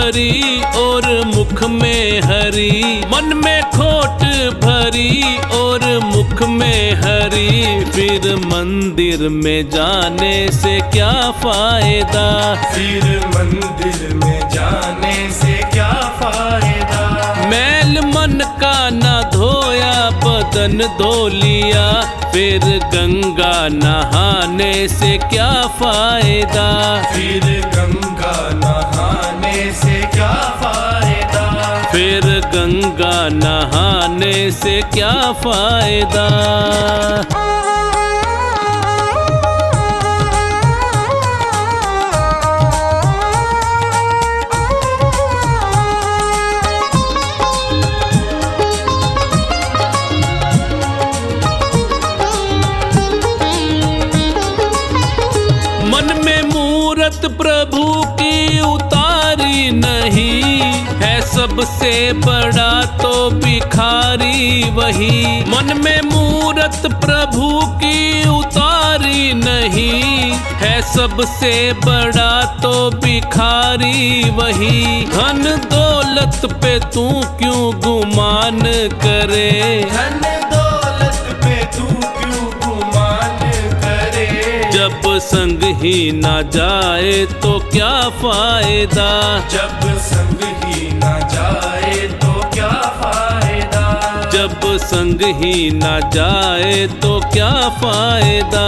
भरी और मुख में हरी, मन में खोट भरी और मुख में हरी, फिर मंदिर में जाने से क्या फायदा, फिर मंदिर में जाने से क्या फायदा। मैल मन का ना धोया बदन धो लिया, फिर गंगा नहाने से क्या फायदा, फिर गंगा नहाने से क्या फायदा। फिर गंगा नहाने से क्या फायदा। मन में मूरत प्रभु की उतारी नहीं, है सबसे बड़ा तो भिखारी वही। मन में मूरत प्रभु की उतारी नहीं, है सबसे बड़ा तो भिखारी वही। धन दौलत पे तू क्यों गुमान करे, धन दौलत पे तू क्यों गुमान करे। जब संग ही ना जाए तो क्या फायदा, जब संग ही ना जाए तो क्या फायदा। जब संग ही ना जाए तो क्या फायदा।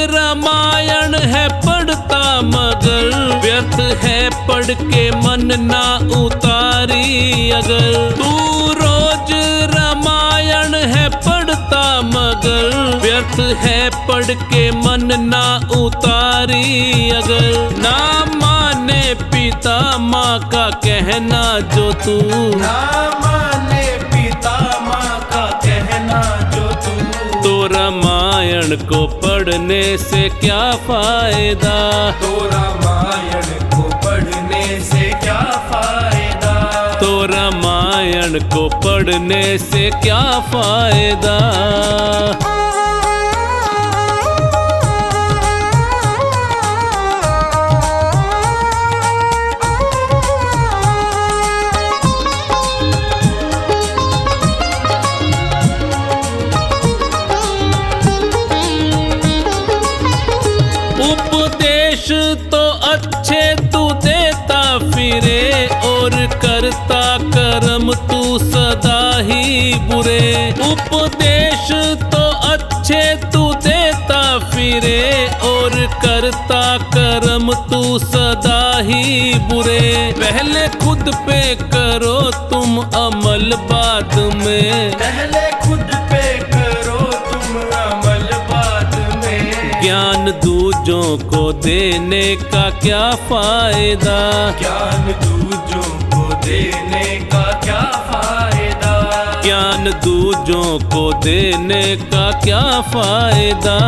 रामायण है पढ़ता मगर, व्यर्थ है पढ़ के मन ना उतारी अगर। तू रोज रामायण है पढ़ता मगर, व्यर्थ है पढ़ के मन ना उतारी अगर। ना माने पिता माँ का कहना जो तू, ना माने पिता माँ का कहना जो तू, तो रामायण को पढ़ने से क्या फायदा, तो रामायण को पढ़ने से क्या फायदा। तो रामायण को पढ़ने से क्या फायदा। उपदेश तो अच्छे तू देता फिरे, और करता कर्म तू सदा ही बुरे। उपदेश तो अच्छे तू देता फिरे, और करता कर्म तू सदा ही बुरे। पहले खुद पे करो तुम अमल बाद में, पहले खुद पे करो तुम अमल बाद में। ज्ञान दूजों को देने का क्या फायदा, ज्ञान दूजों को देने का क्या फायदा। ज्ञान दूजों को देने का क्या फायदा।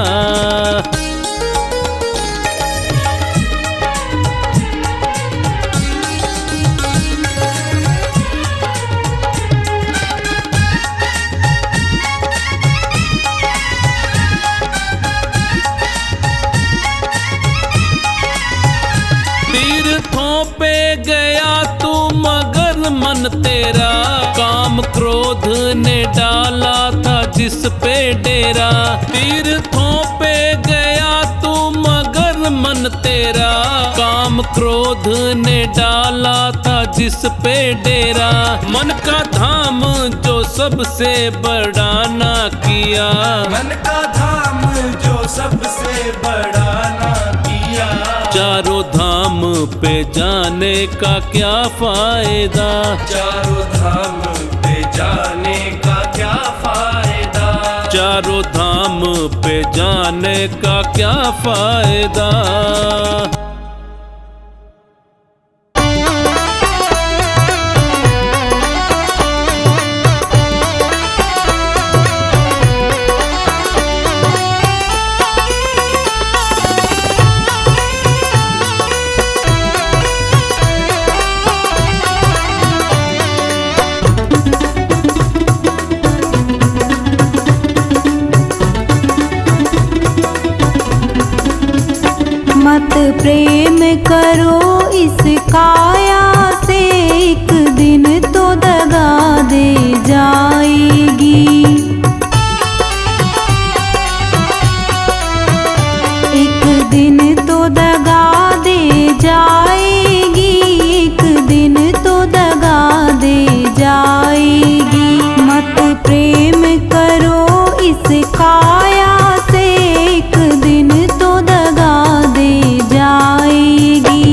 तीर्थों पे गया तू मगर मन तेरा, काम क्रोध ने डाला था जिस पे डेरा। तीर्थों पे गया तू मगर मन तेरा, काम क्रोध ने डाला था जिस पे डेरा। मन का धाम जो सबसे बड़ा ना किया, मन का धाम जो सबसे बड़ा ना किया। चारों धाम पे जाने का क्या फायदा, चारों धाम पे जाने का क्या फायदा। चारों धाम पे जाने का क्या फायदा। करो इस काया से, एक दिन तो दगा दे जाएगी। एक दिन तो दगा दे जाएगी, एक दिन तो दगा दे जाएगी। मत प्रेम करो इस काया से, एक दिन तो दगा दे जाएगी।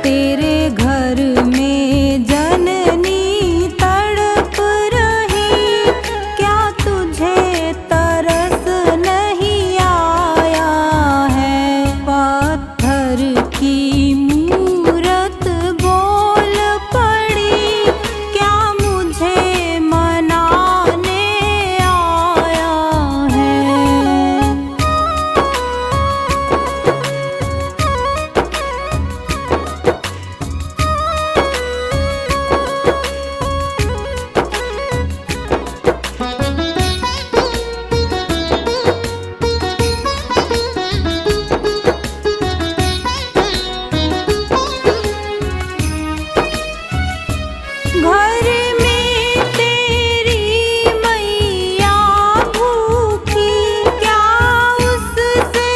तेरे घर में जननी तड़प रही, क्या तुझे तरस नहीं आया है? पत्थर की मूरत बोल पड़ी, क्या मुझे मनाने आया है? घर में तेरी मैया भूखी, क्या उससे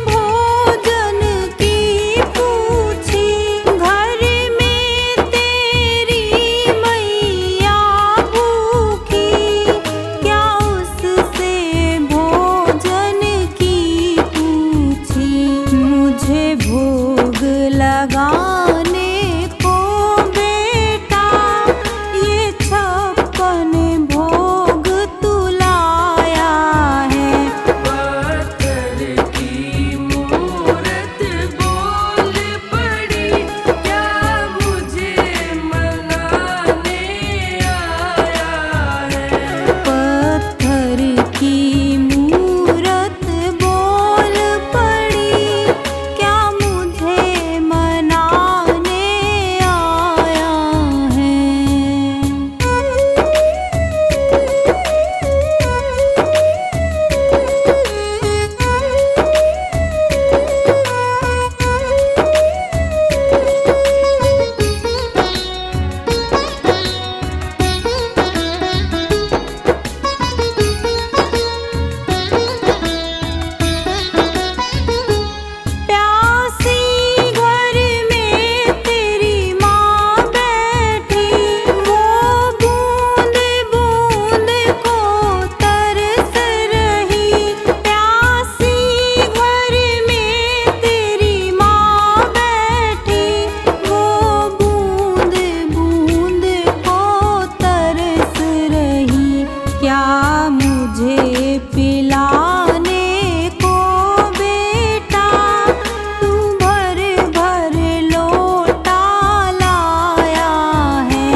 भोजन की पूछी? घर में तेरी मैया भूखी, क्या उससे भोजन की पूछी? मुझे भोग लगाने को बेटा ये 56 भोग तू लाया है। पत्थर की मूरत बोल पड़ी, क्या मुझे मनाने आया है? पत्थर की मूरत बोल पड़ी, क्या मुझे मनाने आया है? प्यासी घर में तेरी माँ बैठी, वो बूंद बूंद को तरस रही। प्यासी घर में तेरी माँ बैठी, वो बूंद बूंद को तरस रही। क्या मुझे पिलाने को बेटा तू भर भर लोटा लाया है?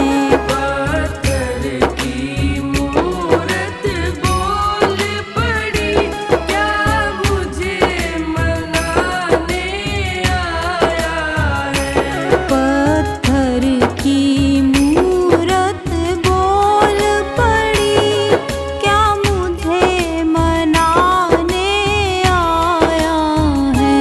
पत्थर की मूरत बोल पड़ी, क्या मुझे मनाने आया है? पत्थर की मूरत बोल पड़ी, क्या मुझे मनाने आया है?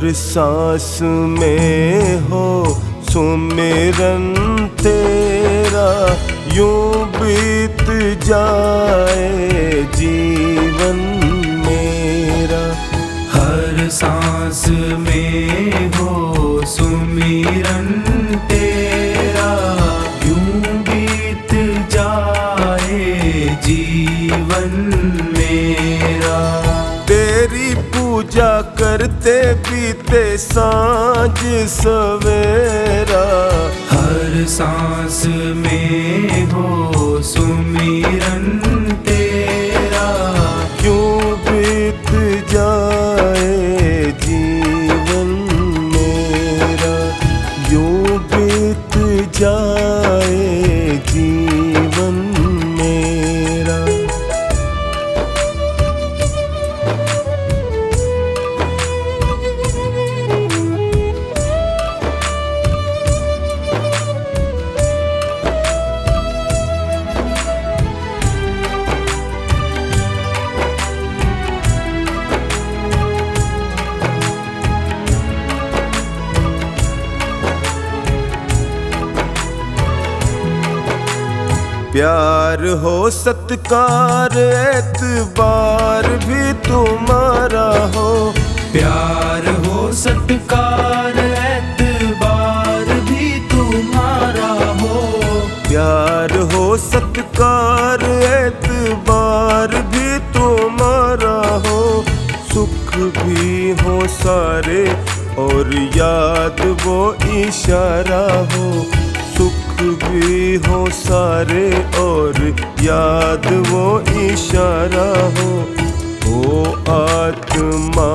हर सांस में हो सुमिरन तेरा, यूं बीत जाए जीवन मेरा। हर सांस में हो सुमिरन तेरा, यूं बीत जाए जीवन मेरा। तेरी पूजा करते बीते सांझ सवेरा, हर सांस में हो सुमिरन तेरा, यूं बीत जाए जीवन मेरा, यूं बीत जाए जीवन मेरा। प्यार हो सत्कार एतबार भी तुम्हारा हो, प्यार हो सत्कार एतबार भी तुम्हारा हो। प्यार हो सत्कार एतबार भी तुम्हारा हो, सुख भी हो सारे और याद वो इशारा हो, सुख भी हो सारे और याद वो इशारा हो। ओ आत्मा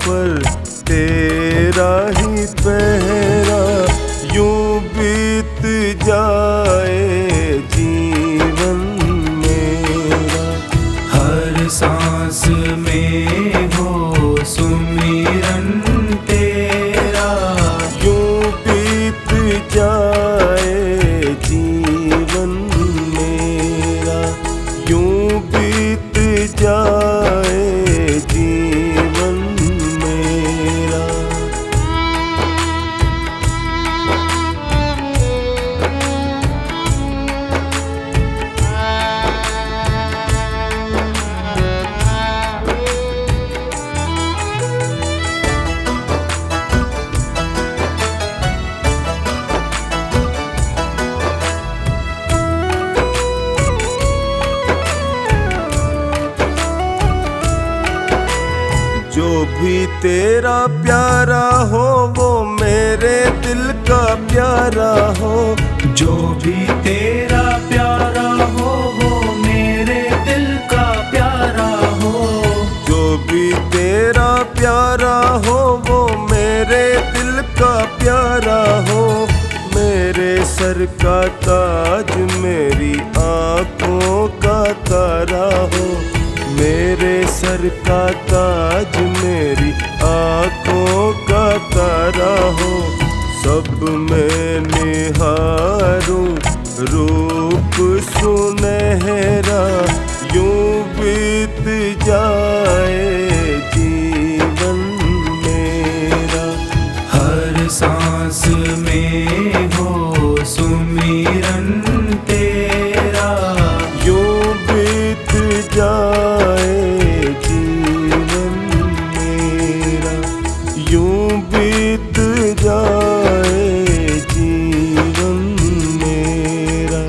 पर तेरा ही पहरा, यूं बीत जाए जीवन मेरा। हर सांस में हो सुमिरन तेरा, यूं बीत जाए जीवन मेरा, यूं बीत जाए जीवन मेरा। जो भी तेरा प्यारा हो वो मेरे दिल का प्यारा हो, जो भी तेरा प्यारा हो वो मेरे दिल का प्यारा हो। जो भी तेरा प्यारा हो वो मेरे दिल का प्यारा हो। मेरे सर का ताज मेरी आँखों का तारा हो, मेरे सर का ताज मेरी आँखों का तारा हो। सब मैं निहारूं रूप सुनहरा, यूं बीत जाए जीवन मेरा। हर सांस में हो सुमिरन तेरा, यूं बीत जाए जीवन मेरा, यूं बीत जाए जीवन मेरा।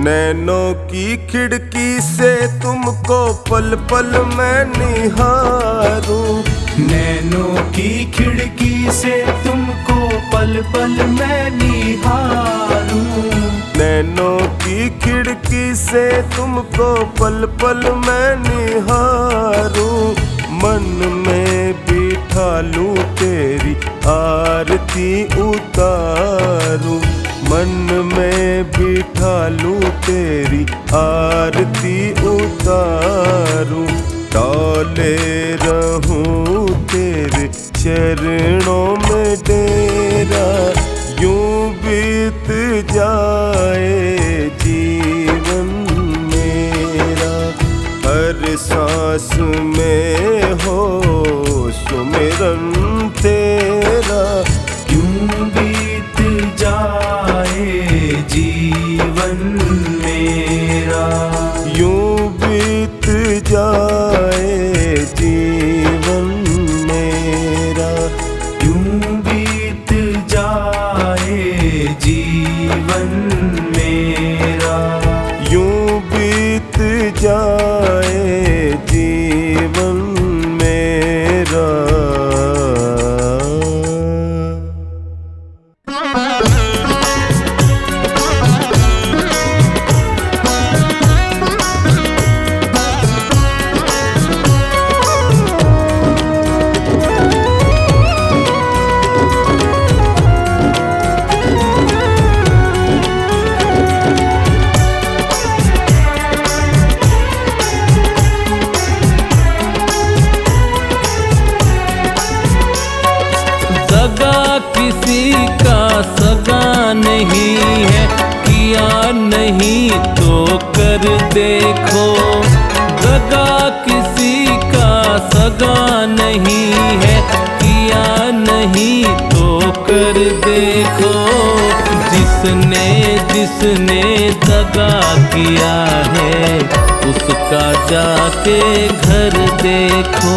नैनों की खिड़की से तुमको पल पल मैं निहारूं, नैनों की खिड़की से तुमको पल पल मैं निहारूं। नैनों की खिड़की से तुमको पल पल मैं निहारूं। मन में भी बिठा लूं तेरी आरती उतारूं, मन में बिठा लूं तेरी आरती उतारूं, डाले रहूं तेरे चरणों में डेरा, यूं बीत जाए जीवन मेरा, हर सांस में हो सुमिरन तेरा, यूं बीत जाए जीवन मेरा, यूं बीत जाए जीवन मेरा, यूं बीत जाए जीवन मेरा, यूं बीत जाए जीवन मेरा। किसी का सगा नहीं है, किया नहीं तो कर देखो, दगा किसी का सगा नहीं है, किया नहीं तो कर देखो, जिसने जिसने दगा किया है उसका जाके घर देखो,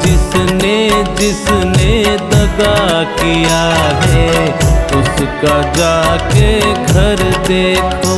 जिसने जिसने दगा किया है उसका जाके घर देखो।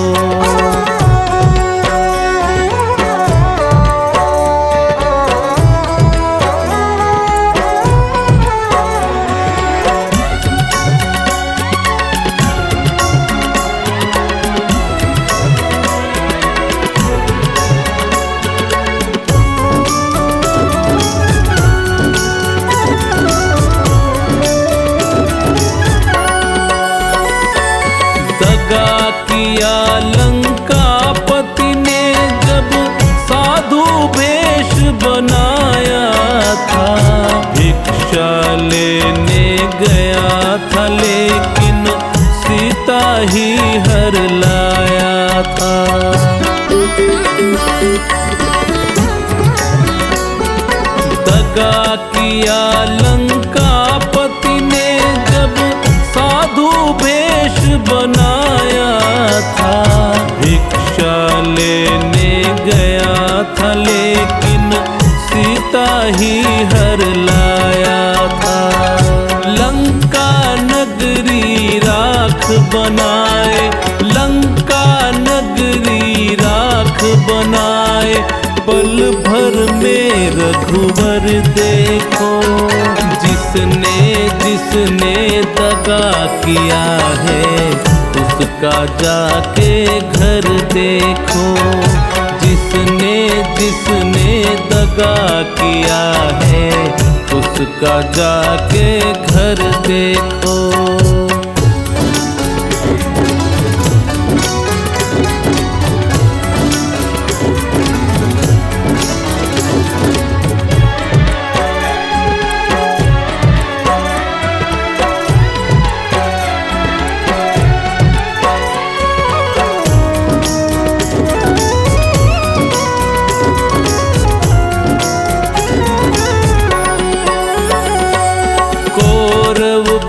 दगा किया लंकापति ने जब साधु भेष बनाया था, भिक्षा लेने गया था लेकिन सीता ही हर लाया था। दगा किया लंकापति ने जब साधु भेष बनाया था, भिक्षा लेने गया था लेकिन सीता ही हर लाया था। लंका नगरी राख बनाए, लंका नगरी राख बनाए, पल भर में रघुवर देखो, जिसने जिसने दगा किया है उसका जाके घर देखो, जिसने जिसने दगा किया है उसका जाके घर देखो।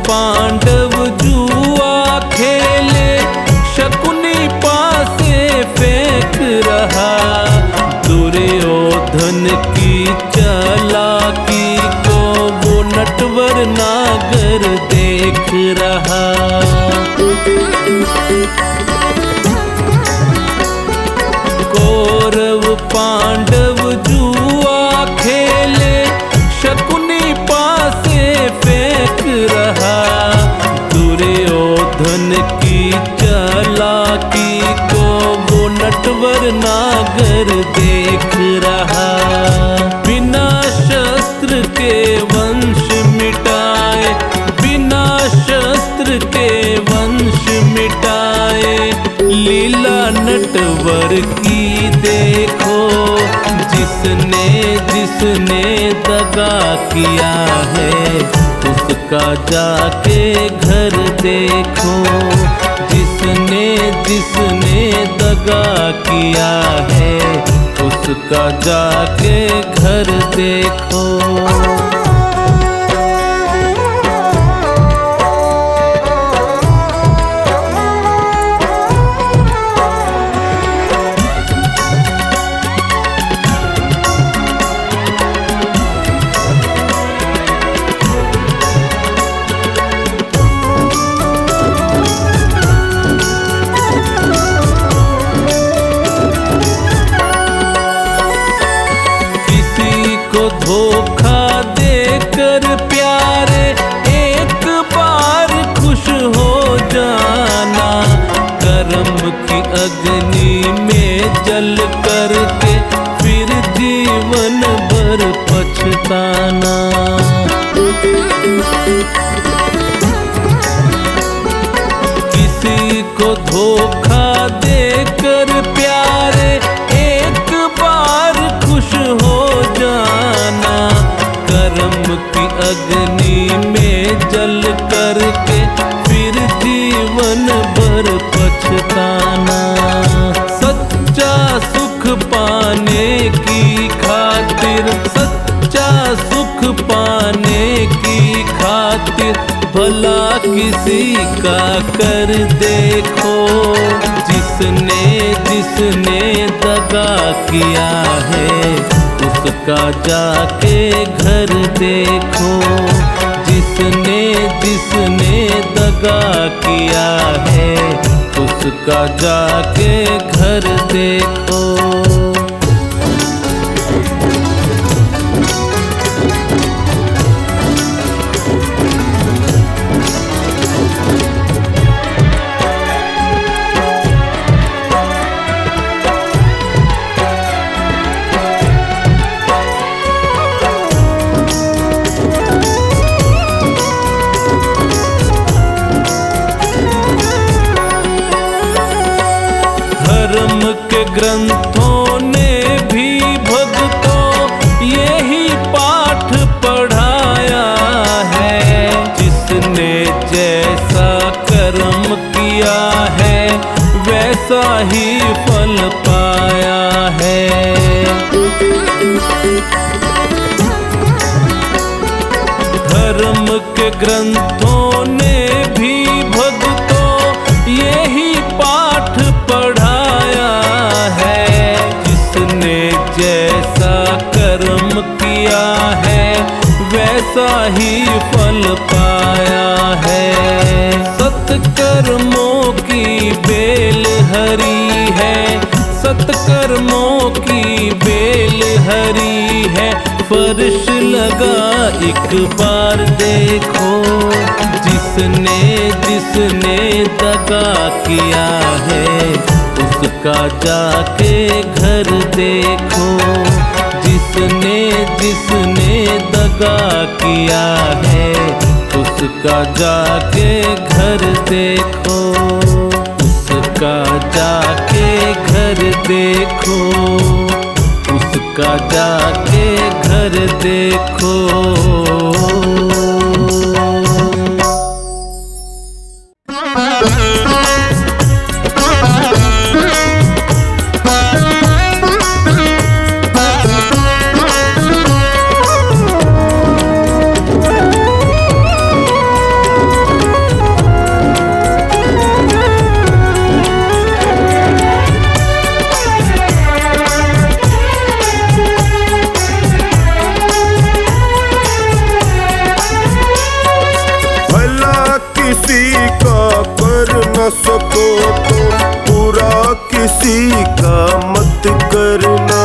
पांडव जुआ खेले, शकुनी पासे फेंक रहा, दुर्योधन की चालाकी को वो नटवर नागर देख रहा। कौरव पांडव जुआ खेले, शकुनी पासे फेंक रहा, दुर्योधन की चालाकी को वो नटवर नागर देख रहा। बिना शस्त्र के वंश नटवर की देखो, जिसने जिसने दगा किया है उसका जाके घर देखो, जिसने जिसने दगा किया है उसका जाके घर देखो। धोखा देकर प्यारे एक बार खुश हो जाना, कर्म की अग्नि में जल करके फिर जीवन भर पछताना। किसी को धोखा देकर प्यारे एक बार खुश हो जाना, कर्म की अग्नि में जल करके फिर जीवन भर पछताना। सच्चा सुख पाने की खातिर, सच्चा सुख पाने की खातिर भला किसी का कर देखो, जिसने जिसने दगा किया है उसका जाके घर देखो, जिसने जिसने दगा किया है उसका जाके घर देखो। धर्म के ग्रंथों ने भी भक्तों यही पाठ पढ़ाया है, जिसने जैसा कर्म किया है वैसा ही फल पाया है। धर्म के ग्रंथों ने भी भक्तों यही पाठ पढ़ाया है, जिसने जैसा कर्म किया है वैसा ही फल पाया है। सत्कर्मों की बेल हरी है, सत्कर्मों की बेल हरी है, फर्श लगा एक बार देखो, जिसने जिसने दगा किया है उसका जाके घर देखो, जिसने जिसने दगा किया है उसका जाके घर देखो, उसका जाके घर देखो, उसका जाके घर देखो। सको तो पूरा किसी का मत करना,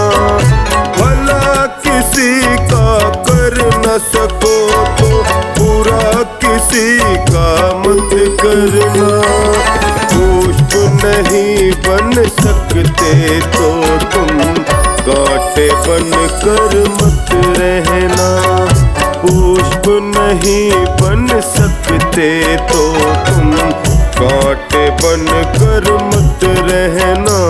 भला किसी का कर न सको तो पूरा किसी का मत करना। पुष्प नहीं बन सकते तो तुम कांटे बन कर मत रहना, पुष्प नहीं बन सकते तो तुम कांटे बन कर मत रहना।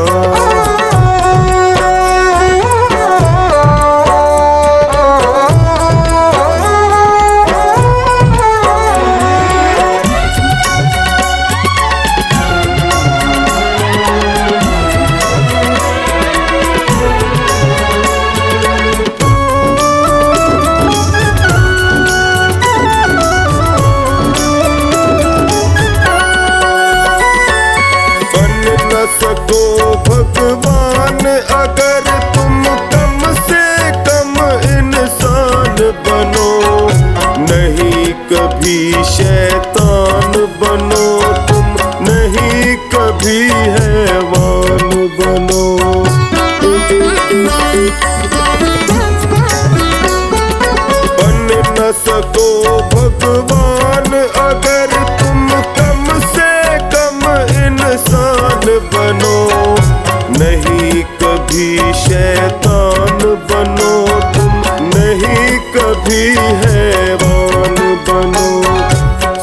सको भगवान अगर तुम कम से कम इंसान बनो, नहीं कभी शैतान बनो तुम, नहीं कभी हैवान बनो। बन न सको भगवान अगर तुम कम से कम इंसान बनो, नहीं कभी शैतान बनो तुम, नहीं कभी हैवान बनो।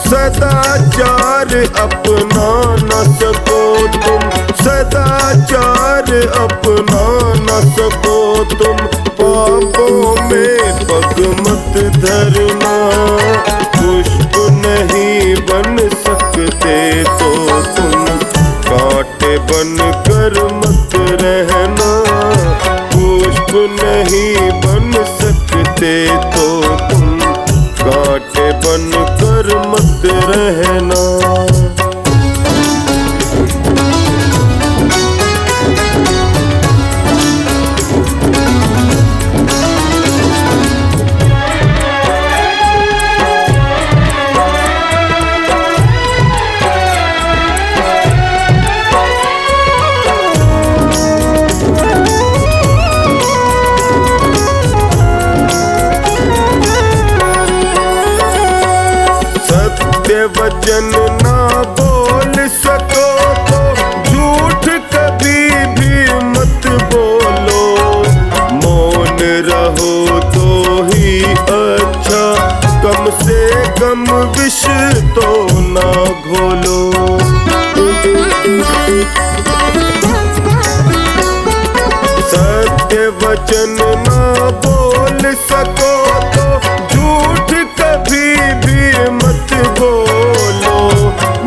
सदाचार अपना न सको तुम, सदाचार अपना न सको तुम, पापों में पग मत धरना। पुष्प नहीं बन सकते तो तुम, कांटे बन कर मत रहना। पुष्प नहीं बन सकते तो तुम, कांटे बन कर मत रहना। वचन ना बोल सको तो झूठ कभी भी मत बोलो। मौन रहो तो ही अच्छा, कम से कम विष तो ना घोलो। सत्य वचन ना बोल सको तो झूठ कभी भी मत बोलो।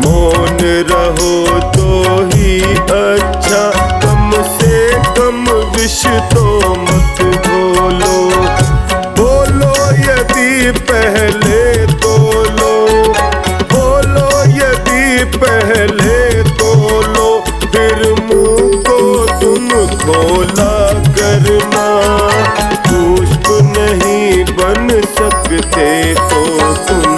मौन रहो तो ही अच्छा, कम से कम विष तो मत बोलो। बोलो यदि पहले तोलो, बोलो यदि पहले तोलो, फिर मुंह को तुम खोला करना। पुष्प नहीं बन सकते तो तुम,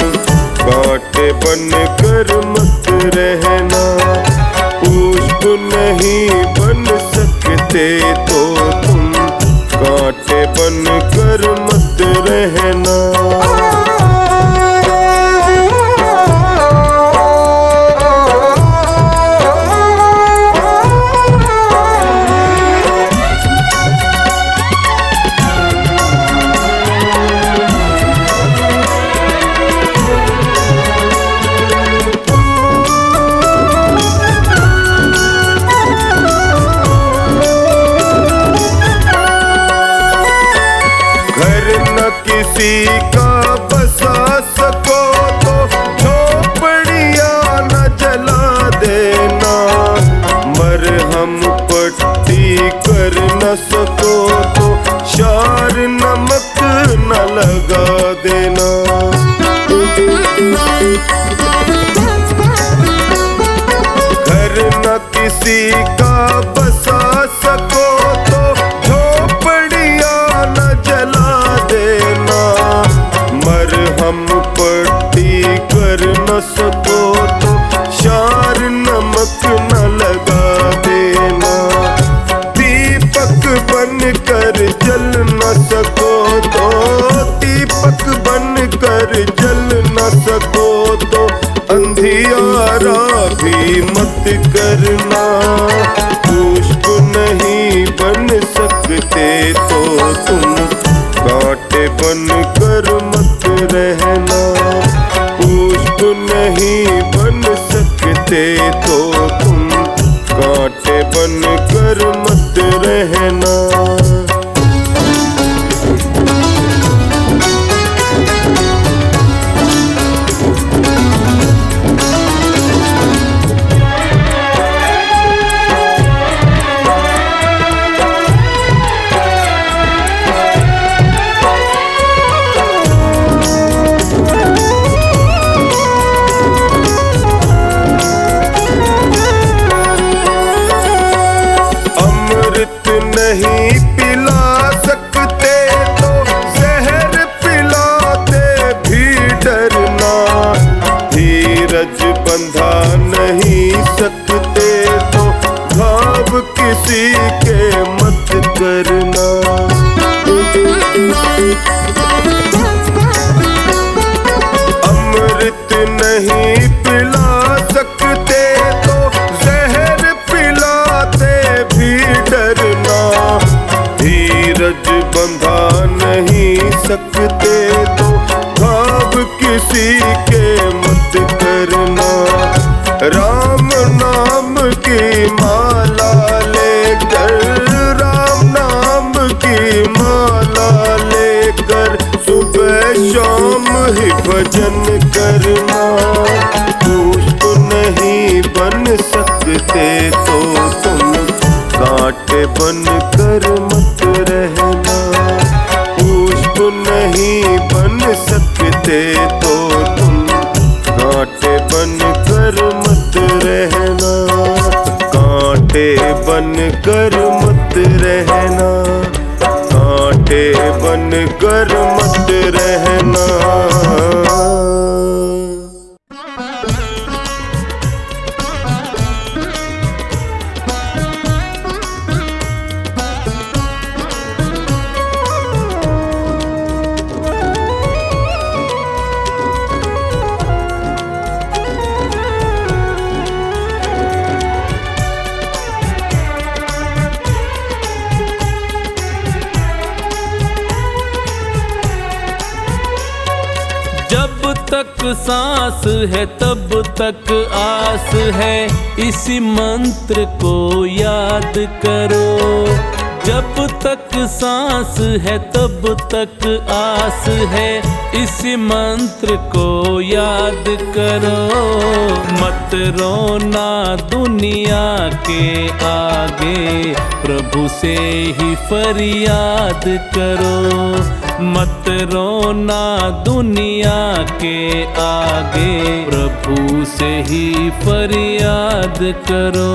कांटे बन कर मत रहना। पुष्प नहीं बन सकते तो तुम, कांटे बन कर मत रहना। किसी का बसा सको तो झोपड़ियां न जला देना। मरहम पट्टी कर न सको तो शार नमक न लगा देना। घर न किसी का बसा सको तो झोपड़ियां न जला देना। मरहम पट्टी कर न सको तो शार नमक न लगा देना। दीपक बन कर जल न सको तो, दीपक बन कर जल न सको तो, अंधियारा भी मत करना। तो तुम कांटे बन कर मत रहना। नहीं पिला सकते तो जहर पिलाते भी डरना। धीरज बंधा नहीं सकते तो घाव किसी के मत करना। अमृत नहीं पिला सकते तो जहर पिलाते भी डरना। धीरज बंधा नहीं सकते तो घाव किसी के मत करना। राम नाम की माला लेकर, राम नाम की माला लेकर सुबह शाम ही भजन करना। पुष्प नहीं बन सकते तो तुम कांटे बन कर मत रहना। पुष्प नहीं बन सकते तो तुम कांटे बन कर मत रहना। कांटे बन कर मत रहना। कांटे बन कर मत रहना। जब तक सांस है तब तक आस है, इसी मंत्र को याद करो। जब तक सांस है तब तक आस है, इसी मंत्र को याद करो। मत रोना दुनिया के आगे, प्रभु से ही फरियाद करो। मत रोना दुनिया के आगे, प्रभु से ही फरियाद करो।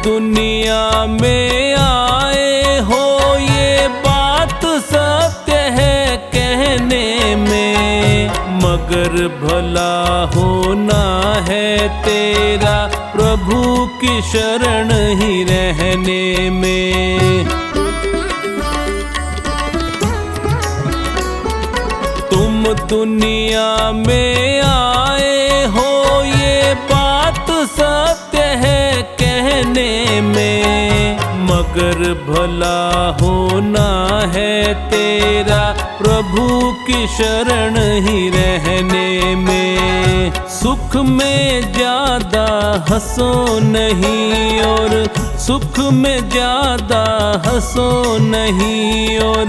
दुनिया में आए हो ये बात सत्य है कहने में, मगर भला होना है तेरा प्रभु की शरण ही रहने में। तुम दुनिया में आए हो ये बात सत्य है कहने में, मगर भला होना है तेरा प्रभु की शरण ही रहने में। सुख में ज्यादा हंसो नहीं और सुख में ज्यादा हंसो नहीं, और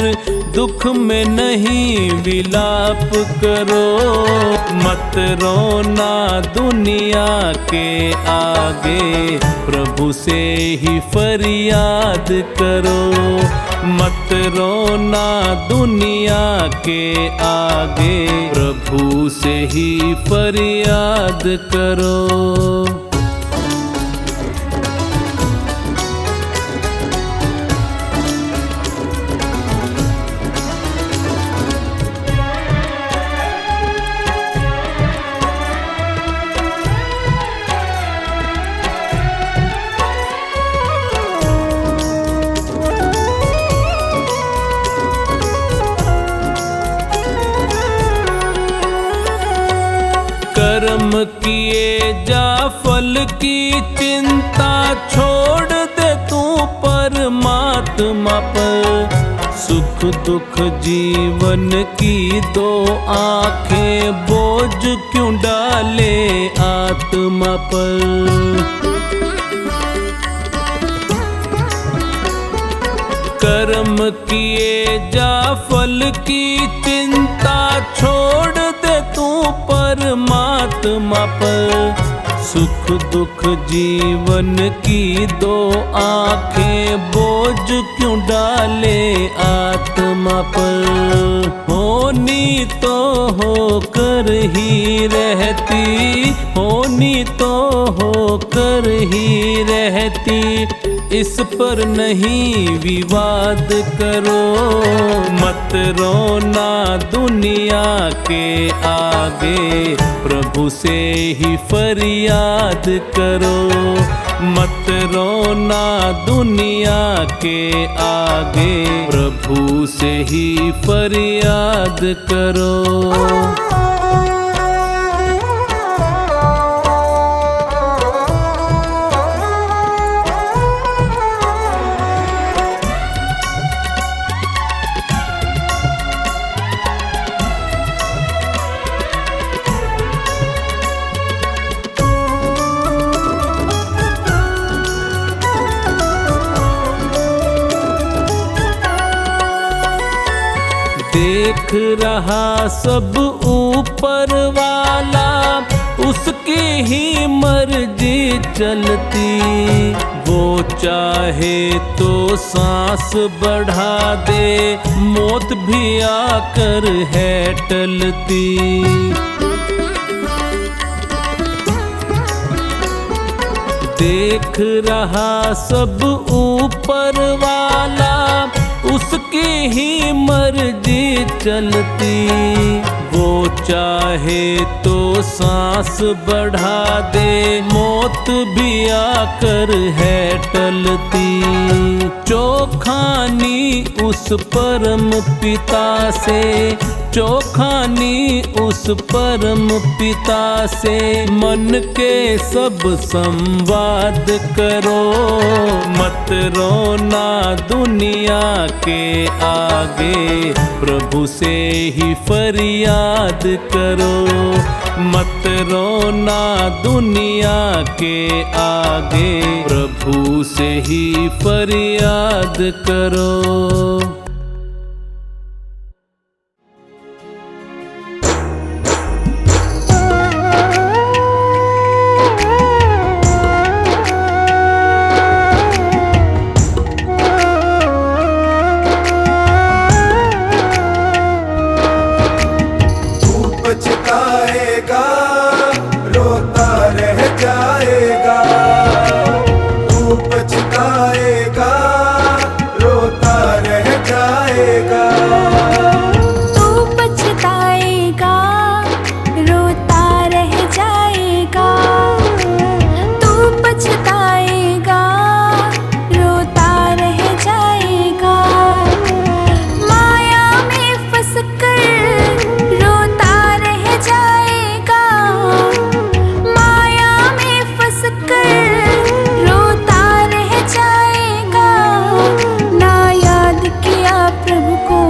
दुख में नहीं विलाप करो। मत रोना दुनिया के आगे, प्रभु से ही फरियाद करो। मत रोना दुनिया के आगे, प्रभु से ही फरियाद करो। जा फल की चिंता, छोड़ दे तू परमात्मा पर। सुख दुख जीवन की दो आंखें, बोझ क्यों डाले आत्मा पर। कर्म किए जा फल की चिंता, छोड़ दे तू परमात्मा पर। सुख दुख जीवन की दो आंखें, बोझ क्यों डाले आत्मा पर। होनी तो होकर ही रहती, होनी तो होकर ही रहती, इस पर नहीं विवाद करो। मत रोना दुनिया के आगे, प्रभु से ही फरियाद करो। मत रोना दुनिया के आगे, प्रभु से ही फरियाद करो। देख रहा सब ऊपर वाला, उसकी ही मर्जी चलती। वो चाहे तो सांस बढ़ा दे, मौत भी आकर है टलती। देख रहा सब ऊपर वाला, उसकी ही मर्जी चलती। वो चाहे तो सांस बढ़ा दे, मौत भी आकर है टलती। चौखानी उस परम पिता से, चौखानी उस परम पिता से, मन के सब संवाद करो। मत रोना दुनिया के आगे, प्रभु से ही फरियाद करो। मत रोना दुनिया के आगे, प्रभु से ही फरियाद करो। पछताएगा, रोता रह जाएगा। तू पछताएगा, रोता रह जाएगा। तू पछताएगा, रोता रह जाएगा। तू पछताएगा, रोता रह जाएगा। माया में फंसकर रोता रह जाएगा। माया में फंसकर रोता रह जाएगा। ना याद किया प्रभु को,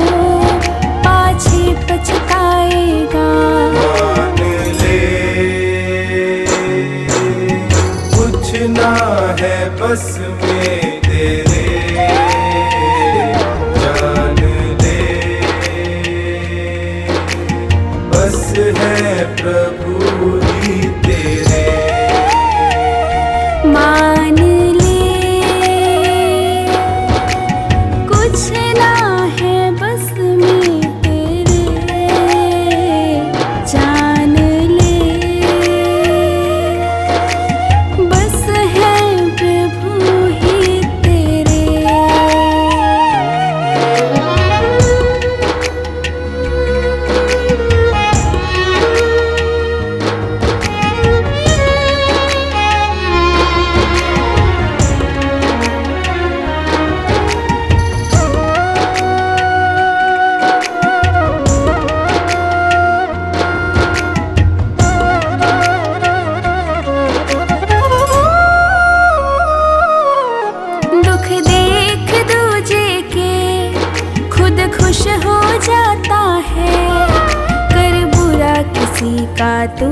का तू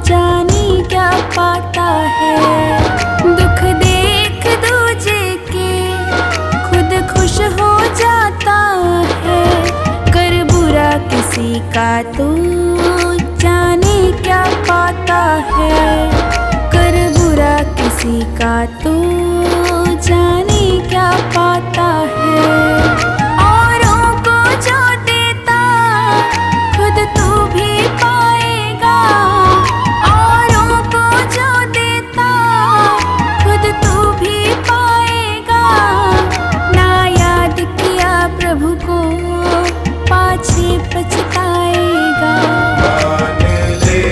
जाने क्या पाता है। दुख देख दूजे के खुद खुश हो जाता है। कर बुरा किसी का तू जाने क्या पाता है। कर बुरा किसी का तू जाने क्या पाता है। औरों को जो देता खुद तू भी पाएगा। औरों को जो देता खुद तू भी पाएगा। ना याद किया प्रभु को पाछे पछताएगा। मान ले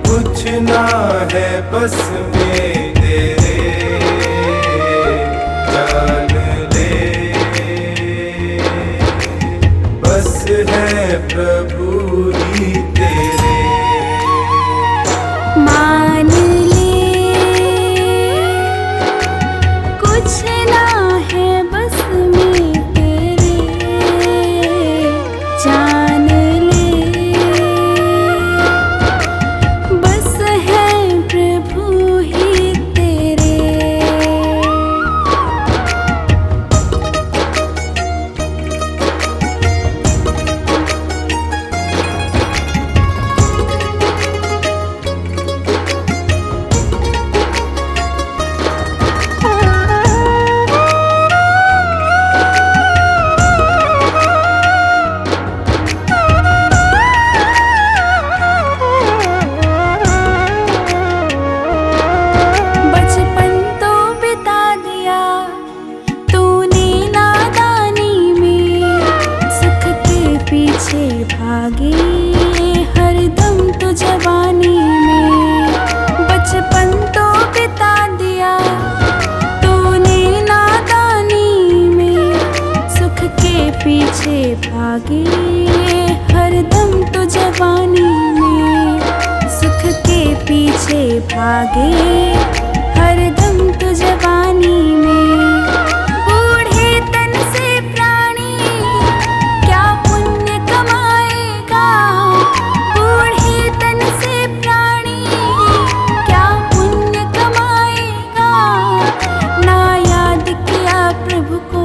कुछ ना है बस में तेरे, जान ले बस है प्रभु ही तेरे। मान ले कुछ ना है बस में तेरे, जान ले बस है प्रभु ही तेरे। बचपन तो बिता दिया तूने नादानी में। सुख के पीछे भागे हरदम तो जवानी में। बचपन तो बिता दिया तूने नादानी में। सुख के पीछे भागे हरदम तो जवानी में। सुख के पीछे भागे हरदम तो जवानी में। बूढ़े तन से प्राणी क्या पुण्य कमाएगा। बूढ़े तन से प्राणी क्या पुण्य कमाएगा। ना याद किया प्रभु को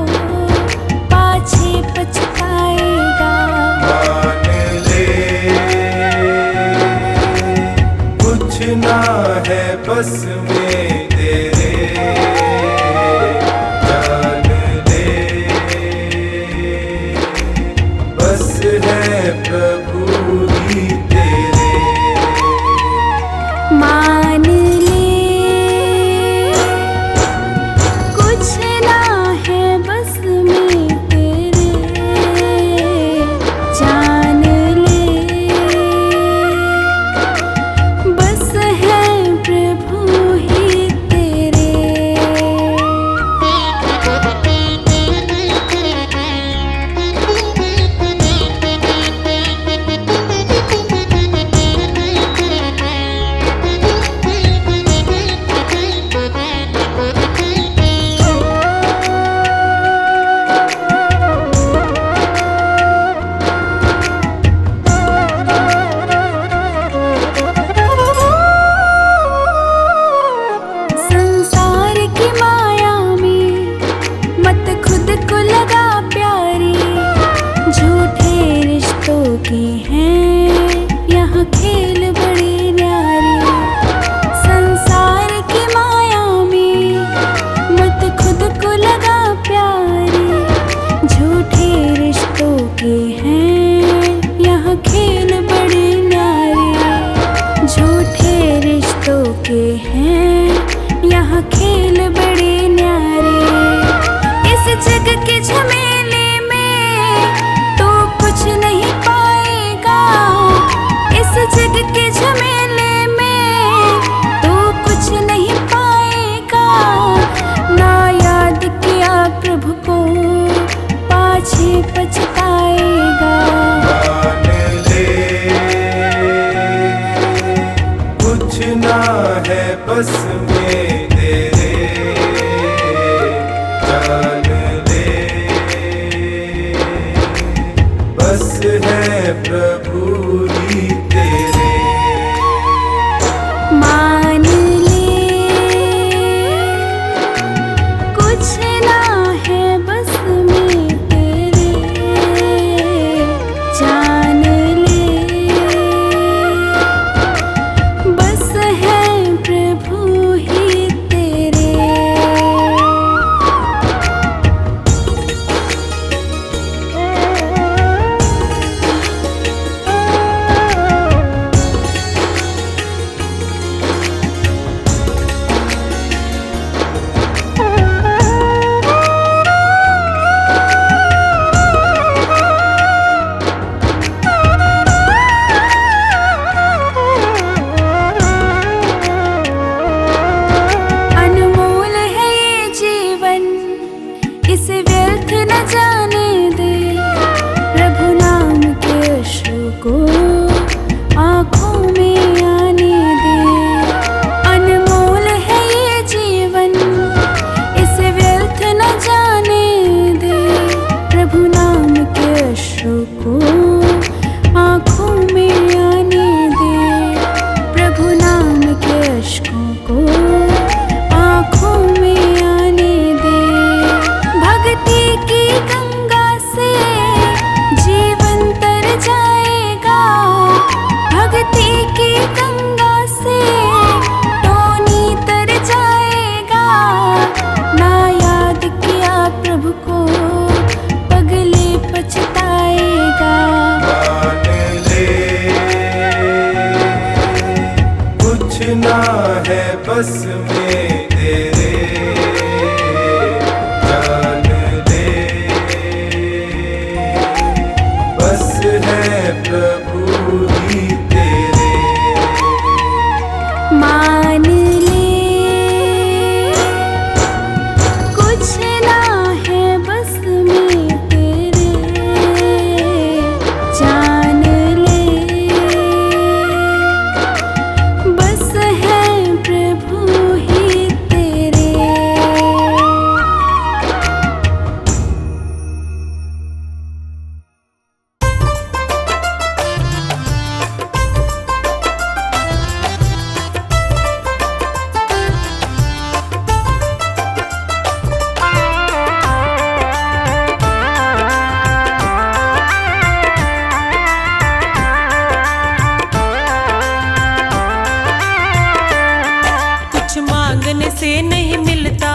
पाछे पछताएगा। मान ले कुछ ना है बस में तेरे, जान ले बस है प्रभु ही तेरे। मान ले कुछ ना है बस में तेरे, जान ले बस है प्रभु ही तेरे। संसार की माया में मत खुद को लगा प्यारी। झूठे रिश्तों के हैं यहाँ खेल बड़े न्यारे। संसार की माया में मत खुद को लगा प्यारी। झूठे रिश्तों के हैं यहाँ खेल बड़े न्यारे। झूठे रिश्तों के हैं यहाँ खेल बड़े न्यारे। इस जग के झमेले में तो कुछ नहीं पाएगा। इस जग के झमेले में तो कुछ नहीं पाएगा। ना याद किया प्रभु को पाछे पछताएगा। मान ले कुछ ना है बस में तेरे, जान ले बस है हैं प्रभु ही तेरे। मान ले कुछ ना है बस में तेरे, जान ले बस है प्रभु ही तेरे। अनमोल है ये जीवन, इसे व्यर्थ न जाने दे। प्रभु नाम के अश्रु को आँखों में आने दे। अनमोल है ये जीवन, इसे व्यर्थ न जाने दे। प्रभु नाम के अश्रु को आँखों में आने दे। प्रभु नाम के अश्कों को आँखों में आने दे। भक्ति की गंगा से जीवन तर जाएगा। भक्ति की गंगा से टोनी तर जाएगा। ना याद किया प्रभु को पगले पछताएगा। मान ले कुछ ना है बस में तेरे, जान ले बस है प्रभु ही तेरे। मान ले कुछ ना है बस में तेरे, जान ले बस है प्रभु ही तेरे। कुछ मांगने से नहीं मिलता,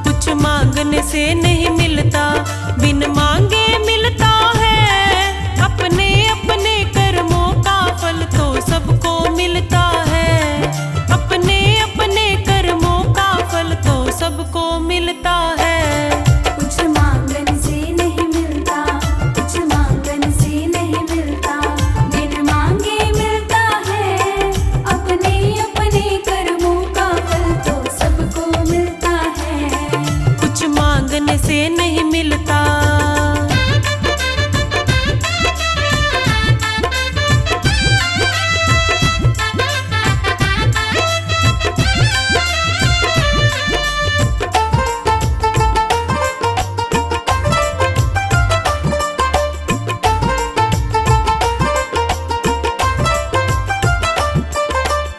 कुछ मांगने से नहीं मिलता, बिन मांगे मिलता है। अपने अपने कर्मों का फल तो सबको मिलता है। अपने अपने कर्मों का फल तो सबको मिलता है। कुछ मांगने से नहीं मिलता, कुछ मांगने से नहीं मिलता, बिन मांगे मिलता है। अपने अपने कर्मों का फल तो सबको मिलता है। कुछ मांगने से नहीं मिलता।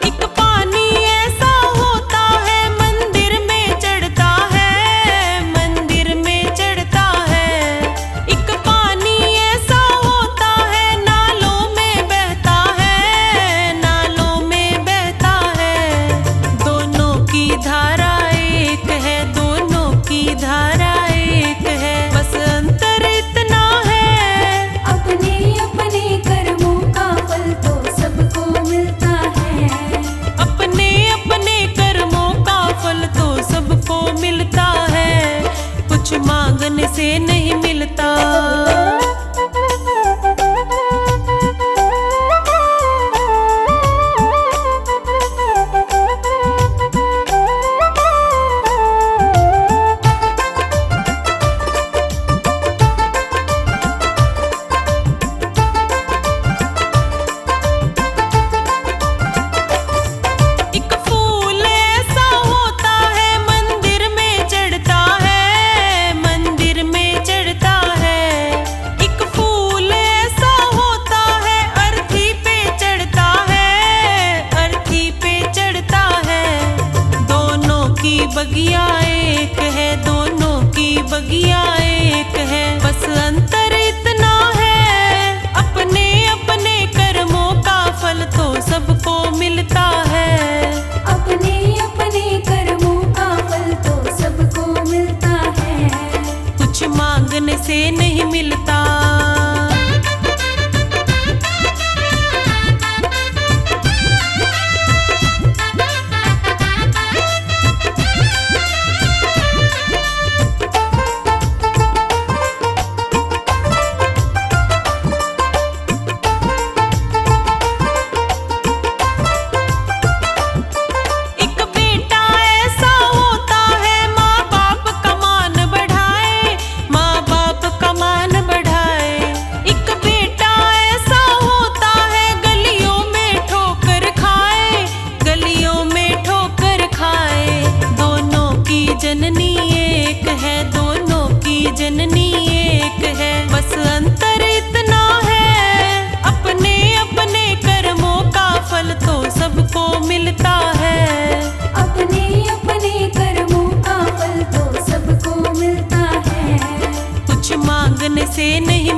एक पानी ऐसा होता है मंदिर में चढ़ता है, मंदिर में चढ़ता है। एक पानी ऐसा होता है नालों में बहता है, नालों में बहता है। दोनों की धारा एक है, दोनों की धारा एक है, बस अंतर इतना है। अपने अपने कर्मों का फल तो सबको मिलता है। अपने अपने कर्मों का फल तो सबको मिलता है। कुछ मांगने से नहीं मिलता। एक फूल ऐसा होता है मंदिर में चढ़ता है, मंदिर में चढ़ता है। मांगने से नहीं मिलता। एक बेटा ऐसा होता है माँ बाप का मान बढ़ाए, माँ बाप का मान बढ़ाए। एक बेटा ऐसा होता है गलियों में ठोकर खाए, गलियों में ठोकर खाए। दोनों की जननी एक है, दोनों की जननी एक है। बस अंतर इतना है अपने अपने कर्मों का फल तो सबको मिलता है। अपने अपने कर्मों का फल तो सबको मिलता है। कुछ मांगने से नहीं